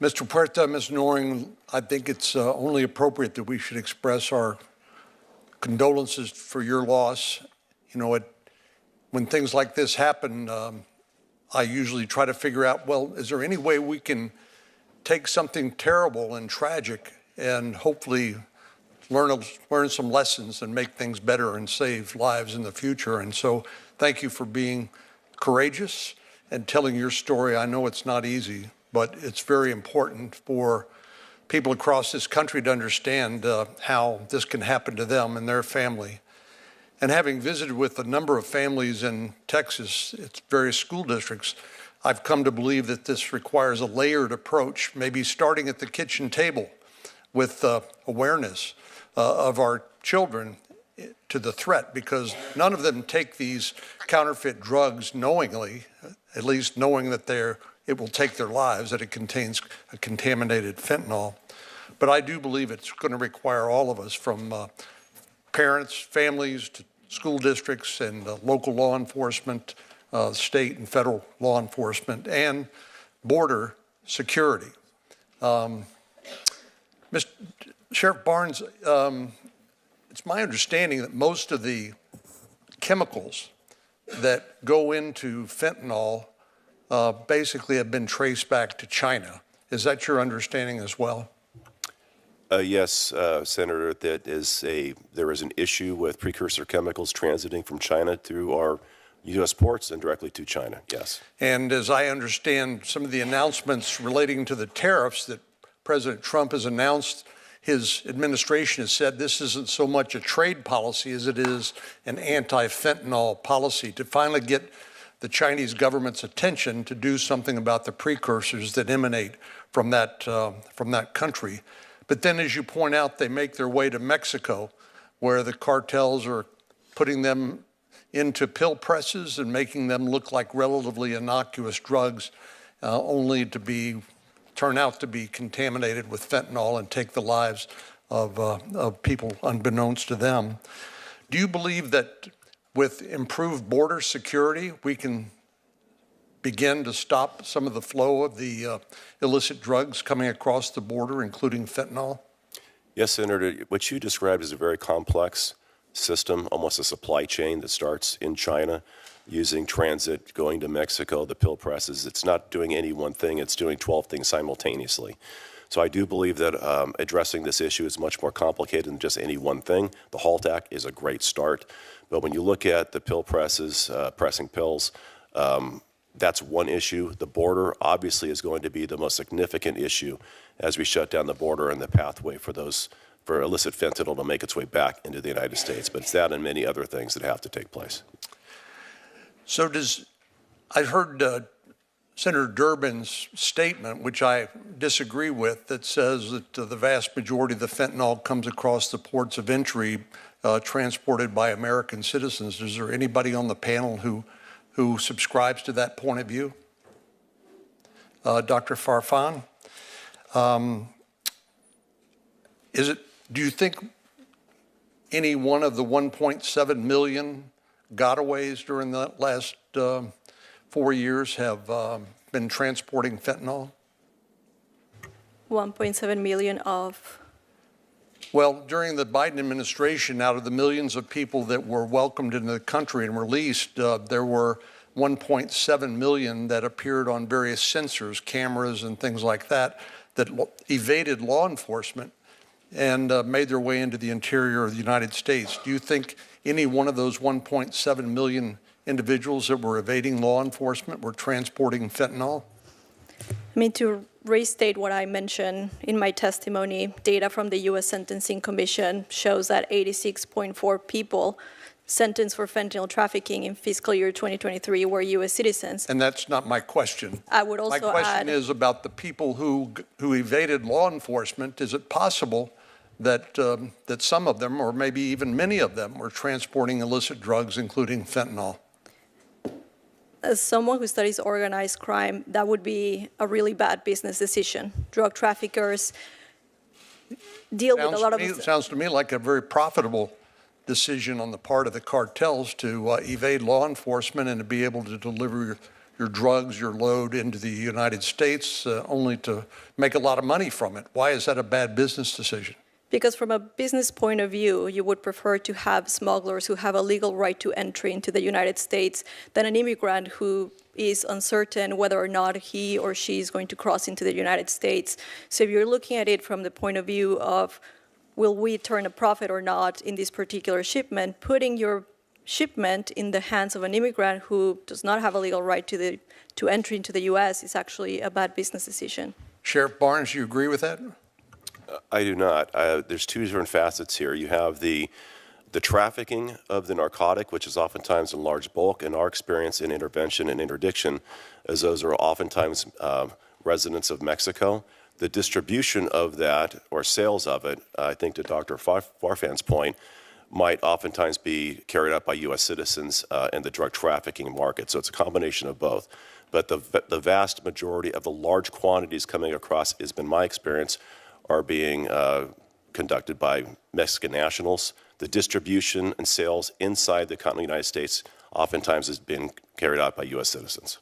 Mr. Puerta, Ms. Noring, I think it's only appropriate that we should express our condolences for your loss. You know, when things like this happen, I usually try to figure out, well, is there any way we can take something terrible and tragic and hopefully learn some lessons and make things better and save lives in the future? And so thank you for being courageous and telling your story. I know it's not easy, but it's very important for people across this country to understand how this can happen to them and their family. And having visited with a number of families in Texas, its various school districts, I've come to believe that this requires a layered approach, maybe starting at the kitchen table with awareness of our children to the threat, because none of them take these counterfeit drugs knowingly, at least knowing that it will take their lives, that it contains a contaminated fentanyl. But I do believe it's going to require all of us, from parents, families, to school districts and local law enforcement, state and federal law enforcement, and border security. Mr. Sheriff Barnes, it's my understanding that most of the chemicals that go into fentanyl basically have been traced back to China. Is that your understanding as well? Yes, Senator, there is an issue with precursor chemicals transiting from China through our U.S. ports and directly to China, yes. And as I understand some of the announcements relating to the tariffs that President Trump has announced, his administration has said this isn't so much a trade policy as it is an anti-fentanyl policy to finally get the Chinese government's attention to do something about the precursors that emanate from that country. But then, as you point out, they make their way to Mexico, where the cartels are putting them into pill presses and making them look like relatively innocuous drugs, only to turn out to be contaminated with fentanyl and take the lives of people unbeknownst to them. Do you believe that with improved border security, we can begin to stop some of the flow of the illicit drugs coming across the border, including fentanyl? Yes, Senator. What you described is a very complex system, almost a supply chain that starts in China, using transit, going to Mexico, the pill presses. It's not doing any one thing, it's doing 12 things simultaneously. So I do believe that addressing this issue is much more complicated than just any one thing. The HALT Act is a great start. But when you look at the pill presses, pressing pills, that's one issue. The border obviously is going to be the most significant issue as we shut down the border and the pathway for illicit fentanyl to make its way back into the United States. But it's that and many other things that have to take place. So I heard Senator Durbin's statement, which I disagree with, that says that the vast majority of the fentanyl comes across the ports of entry transported by American citizens. Is there anybody on the panel who subscribes to that point of view? Dr. Farfan, do you think any one of the 1.7 million gotaways during the last 4 years have been transporting fentanyl? 1.7 million of? Well, during the Biden administration, out of the millions of people that were welcomed into the country and released, there were 1.7 million that appeared on various sensors, cameras and things like that, that evaded law enforcement and made their way into the interior of the United States. Do you think any one of those 1.7 million individuals that were evading law enforcement were transporting fentanyl? I mean, to restate what I mentioned in my testimony, data from the U.S. Sentencing Commission shows that 86.4 people sentenced for fentanyl trafficking in fiscal year 2023 were U.S. citizens. And that's not my question. I would also add— My question is about the people who evaded law enforcement. Is it possible that some of them, or maybe even many of them, were transporting illicit drugs, including fentanyl? As someone who studies organized crime, that would be a really bad business decision. Drug traffickers deal with a lot of— It sounds to me like a very profitable decision on the part of the cartels to evade law enforcement and to be able to deliver your drugs, your load into the United States, only to make a lot of money from it. Why is that a bad business decision? Because from a business point of view, you would prefer to have smugglers who have a legal right to entry into the United States than an immigrant who is uncertain whether or not he or she is going to cross into the United States. So if you're looking at it from the point of view of, will we turn a profit or not in this particular shipment, putting your shipment in the hands of an immigrant who does not have a legal right to entry into the U.S. is actually a bad business decision. Sheriff Barnes, you agree with that? I do not. There's two different facets here. You have the trafficking of the narcotic, which is oftentimes in large bulk. In our experience in intervention and interdiction, as those are oftentimes residents of Mexico, the distribution of that or sales of it, I think to Dr. Farfan's point, might oftentimes be carried out by U.S. citizens in the drug trafficking market. So it's a combination of both. But the vast majority of the large quantities coming across, has been my experience, are being conducted by Mexican nationals. The distribution and sales inside the continental United States oftentimes has been carried out by U.S. citizens.